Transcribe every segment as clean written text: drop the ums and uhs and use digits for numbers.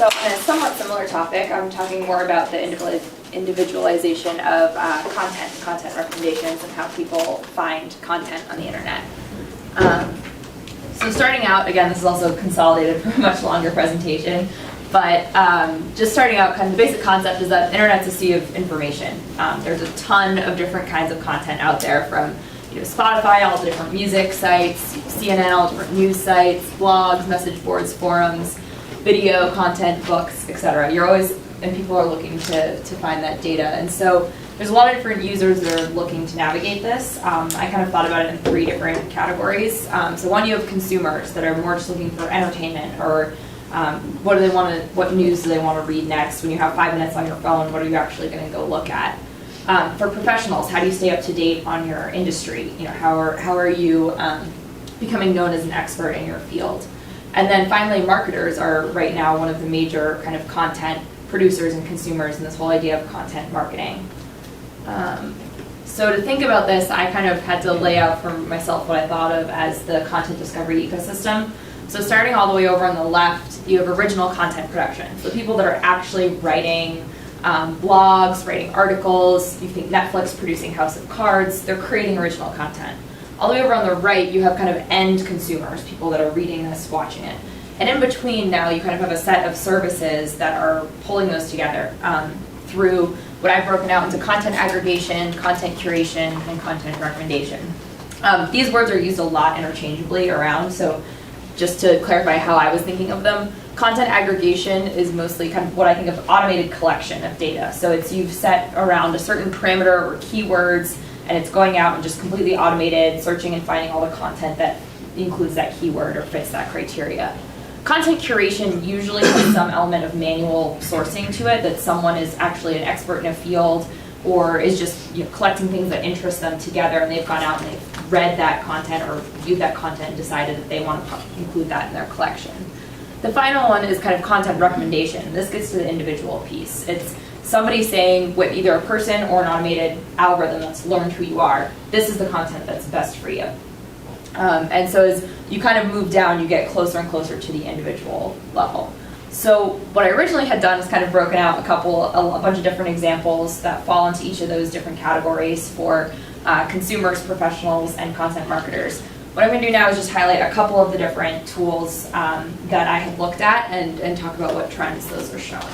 So on a somewhat similar topic, I'm talking more about the individualization of content recommendations, and how people find content on the internet. So starting out, again, this is also consolidated for a much longer presentation, but just starting out, kind of the basic concept is that the internet's a sea of information. There's a ton of different kinds of content out there, from Spotify, all the different music sites, CNN, all different news sites, blogs, message boards, forums, video content, books, etc. You're always, and people are looking to find that data. And so there's a lot of different users that are looking to navigate this. I kind of thought about it in 3 different categories. So one, you have consumers that are more just looking for entertainment, or what news do they want to read next? When you have 5 minutes on your phone, what are you actually going to go look at? For professionals, how do you stay up to date on your industry? How are you becoming known as an expert in your field? And then finally, marketers are right now one of the major kind of content producers and consumers in this whole idea of content marketing. So to think about this, I kind of had to lay out for myself what I thought of as the content discovery ecosystem. So starting all the way over on the left, you have original content production. So people that are actually writing blogs, writing articles. You think Netflix producing House of Cards, they're creating original content. All the way over on the right, you have kind of end consumers, people that are reading this, watching it. And in between now, you kind of have a set of services that are pulling those together through what I've broken out into content aggregation, content curation, and content recommendation. These words are used a lot interchangeably around, so just to clarify how I was thinking of them, content aggregation is mostly kind of what I think of automated collection of data. So you've set around a certain parameter or keywords, and it's going out and just completely automated, searching and finding all the content that includes that keyword or fits that criteria. Content curation usually has some element of manual sourcing to it, that someone is actually an expert in a field, or is just collecting things that interest them together, and they've gone out and they've read that content or viewed that content and decided that they want to include that in their collection. The final one is kind of content recommendation. This gets to the individual piece. It's somebody saying, with either a person or an automated algorithm that's learned who you are, this is the content that's best for you. And so as you kind of move down, you get closer and closer to the individual level. So what I originally had done is kind of broken out a bunch of different examples that fall into each of those different categories for consumers, professionals, and content marketers. What I'm going to do now is just highlight a couple of the different tools that I have looked at and talk about what trends those are showing.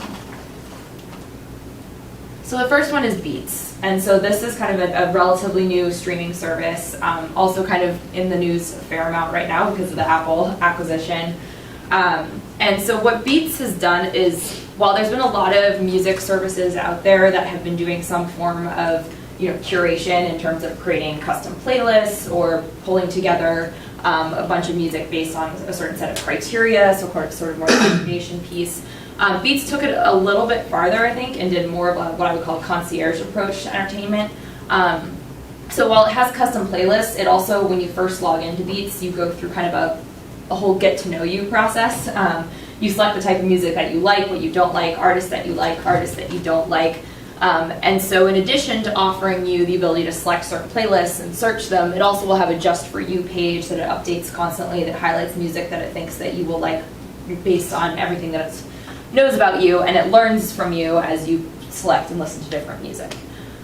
So the first one is Beats. And so this is kind of a relatively new streaming service, also kind of in the news a fair amount right now because of the Apple acquisition. And so what Beats has done is, while there's been a lot of music services out there that have been doing some form of curation in terms of creating custom playlists or pulling together a bunch of music based on a certain set of criteria, so sort of more the aggregation piece. Beats took it a little bit farther, I think, and did more of what I would call a concierge approach to entertainment. So while it has custom playlists, it also, when you first log into Beats, you go through kind of a whole get-to-know-you process. You select the type of music that you like, what you don't like, artists that you like, artists that you don't like. And so in addition to offering you the ability to select certain playlists and search them, it also will have a Just For You page that it updates constantly, that highlights music that it thinks that you will like based on everything that it knows about you, and it learns from you as you select and listen to different music.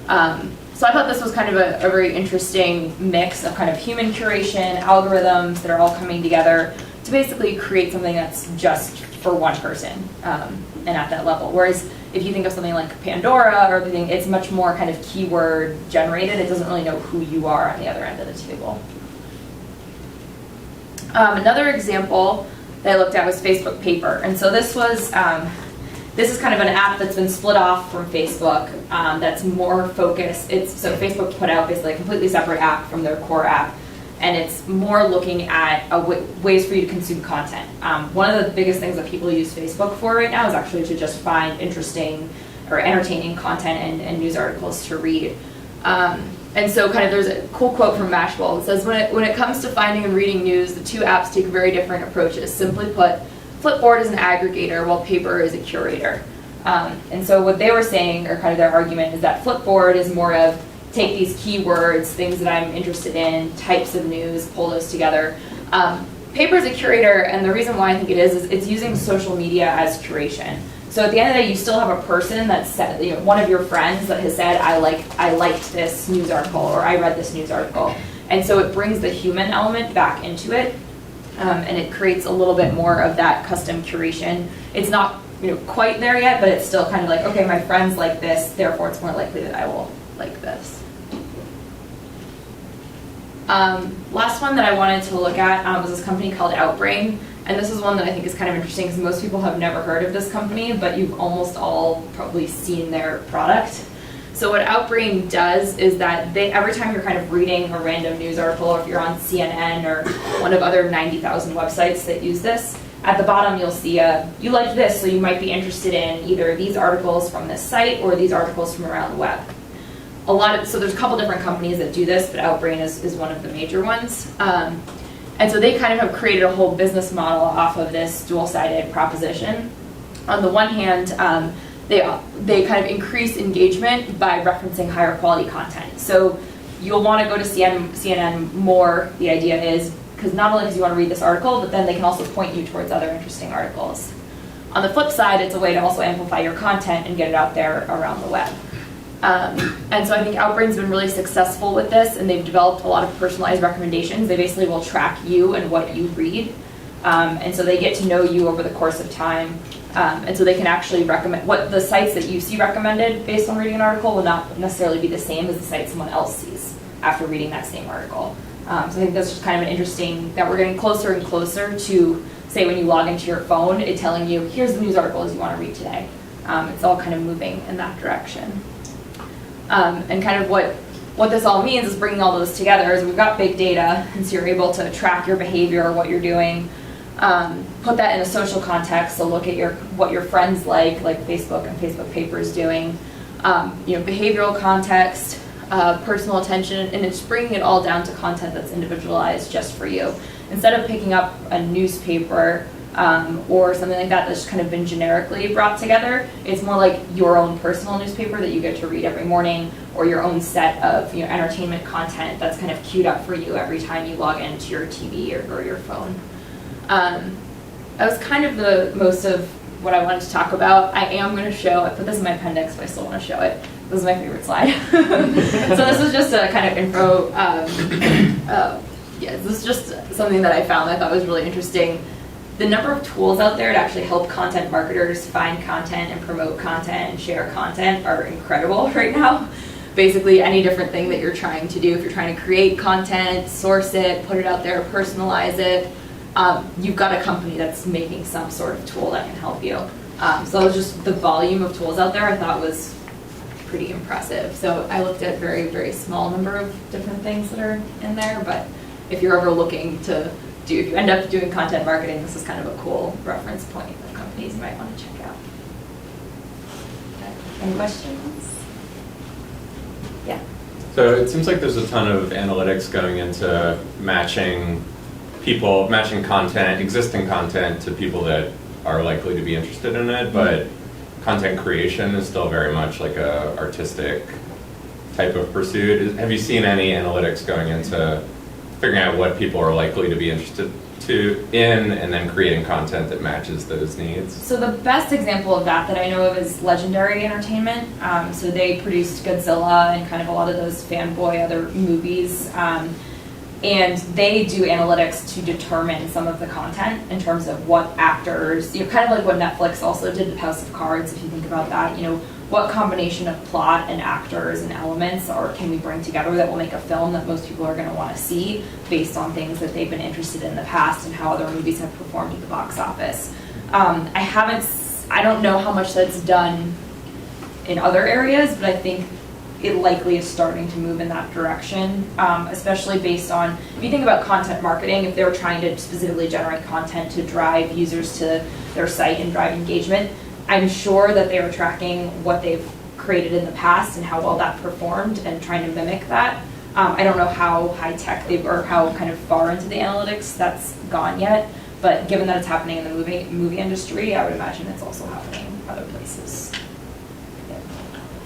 So I thought this was kind of a very interesting mix of kind of human curation, algorithms that are all coming together to basically create something that's just for one person and at that level. Whereas if you think of something like Pandora or everything, it's much more kind of keyword generated. It doesn't really know who you are on the other end of the table. Another example that I looked at was Facebook Paper. And so this was, this is kind of an app that's been split off from Facebook that's more focused. So Facebook put out basically a completely separate app from their core app, and it's more looking at ways for you to consume content. One of the biggest things that people use Facebook for right now is actually to just find interesting or entertaining content and news articles to read. And so kind of there's a cool quote from Mashable. It says, when it comes to finding and reading news, the two apps take very different approaches. Simply put, Flipboard is an aggregator while Paper is a curator. And so what they were saying, or kind of their argument, is that Flipboard is more of take these keywords, things that I'm interested in, types of news, pull those together. Paper is a curator, and the reason why I think it is it's using social media as curation. So at the end of the day, you still have a person that said, you know, one of your friends that has said, I liked this news article, or I read this news article. And so it brings the human element back into it, and it creates a little bit more of that custom curation. It's not, you know, quite there yet, but it's still kind of like, okay, my friends like this, therefore it's more likely that I will like this. Last one that I wanted to look at was this company called Outbrain. And this is one that I think is kind of interesting because most people have never heard of this company, but you've almost all probably seen their product. So what Outbrain does is that every time you're kind of reading a random news article, or if you're on CNN or one of other 90,000 websites that use this, at the bottom you'll see you like this, so you might be interested in either these articles from this site or these articles from around the web. So there's a couple different companies that do this, but Outbrain is one of the major ones. And so they kind of have created a whole business model off of this dual-sided proposition. On the one hand, they kind of increase engagement by referencing higher quality content. So you'll want to go to CNN more, the idea is, because not only do you want to read this article, but then they can also point you towards other interesting articles. On the flip side, it's a way to also amplify your content and get it out there around the web. And so I think Outbrain's been really successful with this, and they've developed a lot of personalized recommendations. They basically will track you and what you read, and so they get to know you over the course of time, and so they can actually recommend what the sites that you see recommended based on reading an article will not necessarily be the same as the site someone else sees after reading that same article. So I think that's just kind of an interesting, that we're getting closer and closer to, say, when you log into your phone, it telling you, here's the news articles you want to read today. It's all kind of moving in that direction. And kind of what this all means is bringing all those together is we've got big data, and so you're able to track your behavior, what you're doing, put that in a social context, so look at what your friends like Facebook and Facebook Paper is doing, behavioral context, personal attention, and it's bringing it all down to content that's individualized just for you. Instead of picking up a newspaper or something like that that's just kind of been generically brought together, it's more like your own personal newspaper that you get to read every morning, or your own set of entertainment content that's kind of queued up for you every time you log into your TV or your phone. That was kind of the most of what I wanted to talk about. I am going to show, I put this in my appendix, but I still want to show it. This is my favorite slide. So this is just a kind of info, this is just something that I found that I thought was really interesting. The number of tools out there to actually help content marketers find content and promote content and share content are incredible right now. Basically any different thing that you're trying to do, if you're trying to create content, source it, put it out there, personalize it, you've got a company that's making some sort of tool that can help you. So it was just the volume of tools out there I thought was pretty impressive. So I looked at very, very small number of different things that are in there, but if you're ever looking to if you end up doing content marketing, this is kind of a cool reference point of companies you might want to check out. Okay. Any questions? Yeah. So it seems like there's a ton of analytics going into matching content, existing content, to people that are likely to be interested in it, but content creation is still very much like a artistic type of pursuit. Have you seen any analytics going into figuring out what people are likely to be interested in, and then creating content that matches those needs? So the best example of that I know of is Legendary Entertainment. So they produced Godzilla and kind of a lot of those fanboy other movies. And they do analytics to determine some of the content in terms of what actors, kind of like what Netflix also did with House of Cards, if you think about that, what combination of plot and actors and elements can we bring together that will make a film that most people are going to want to see based on things that they've been interested in the past and how other movies have performed at the box office. I don't know how much that's done in other areas, but I think it likely is starting to move in that direction, especially based on, if you think about content marketing, if they're trying to specifically generate content to drive users to their site and drive engagement, I'm sure that they are tracking what they've created in the past and how well that performed and trying to mimic that. I don't know how high tech or how kind of far into the analytics that's gone yet, but given that it's happening in the movie industry, I would imagine it's also happening other places.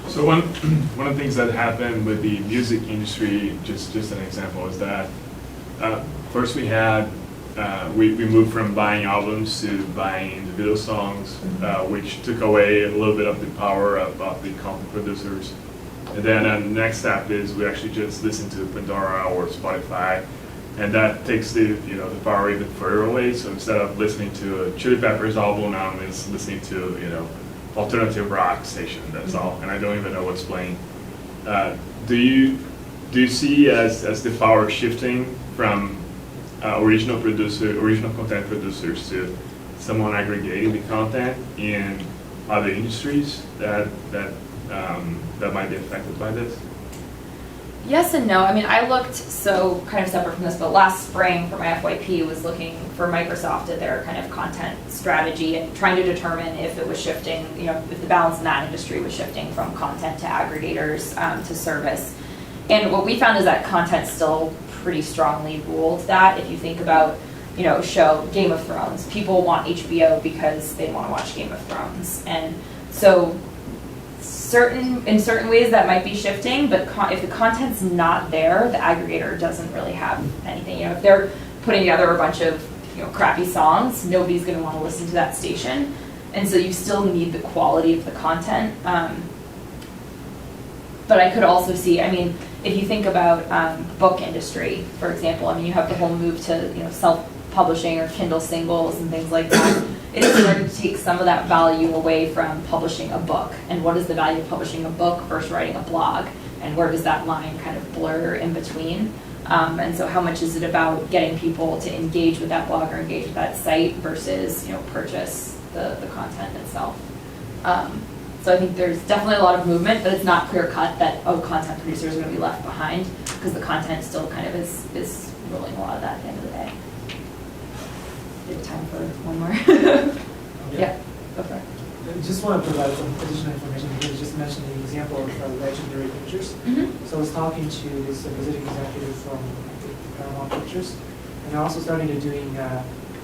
So one of the things that happened with the music industry, just an example, is that first we had we moved from buying albums to buying individual songs, which took away a little bit of the power of the content producers. And then the next step is we actually just listen to Pandora or Spotify, and that takes the power even further away. So instead of listening to a Chili Peppers album, now I'm just listening to alternative rock station. That's all, and I don't even know what's playing. Do you see as the power shifting from original content producers to someone aggregating the content in other industries that might be affected by this? Yes and no. I mean, I looked, so kind of separate from this, but last spring for my FYP was looking for Microsoft at their kind of content strategy and trying to determine if it was shifting, if the balance in that industry was shifting from content to aggregators to service. And what we found is that content still pretty strongly ruled that. If you think about, show Game of Thrones, people want HBO because they want to watch Game of Thrones. And so in certain ways that might be shifting, but if the content's not there, the aggregator doesn't really have anything. If they're putting together a bunch of crappy songs, nobody's going to want to listen to that station. And so you still need the quality of the content. But I could also see, if you think about book industry, for example, you have the whole move to self-publishing or Kindle singles and things like that. It is starting to take some of that value away from publishing a book. And what is the value of publishing a book versus writing a blog? And where does that line kind of blur in between? And so how much is it about getting people to engage with that blog or engage with that site versus purchase the content itself? So I think there's definitely a lot of movement, but it's not clear cut that content producers are going to be left behind, because the content still kind of is ruling a lot of that at the end of the day. Do you have time for one more? Yeah, go for it. I just want to provide some additional information because you just mentioned the example of Legendary Pictures. So I was talking to this visiting executive from Paramount Pictures, and they're also starting to doing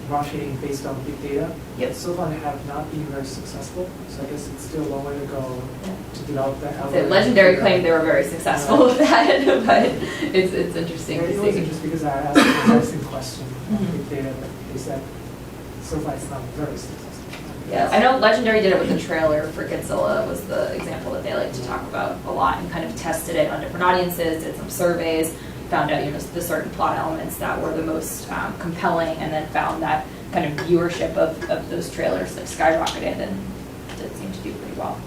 marketing based on big data. Yep. So far they have not been very successful, so I guess it's still a long way to go to develop that. So Legendary claimed they were very successful with that, but it's interesting to see. It was interesting because I asked the exact same question on big data, but they said so far it's not very successful. Yeah, I know Legendary did it with the trailer for Godzilla was the example that they like to talk about a lot, and kind of tested it on different audiences, did some surveys, found out the certain plot elements that were the most compelling, and then found that kind of viewership of those trailers that skyrocketed and did seem to do pretty well.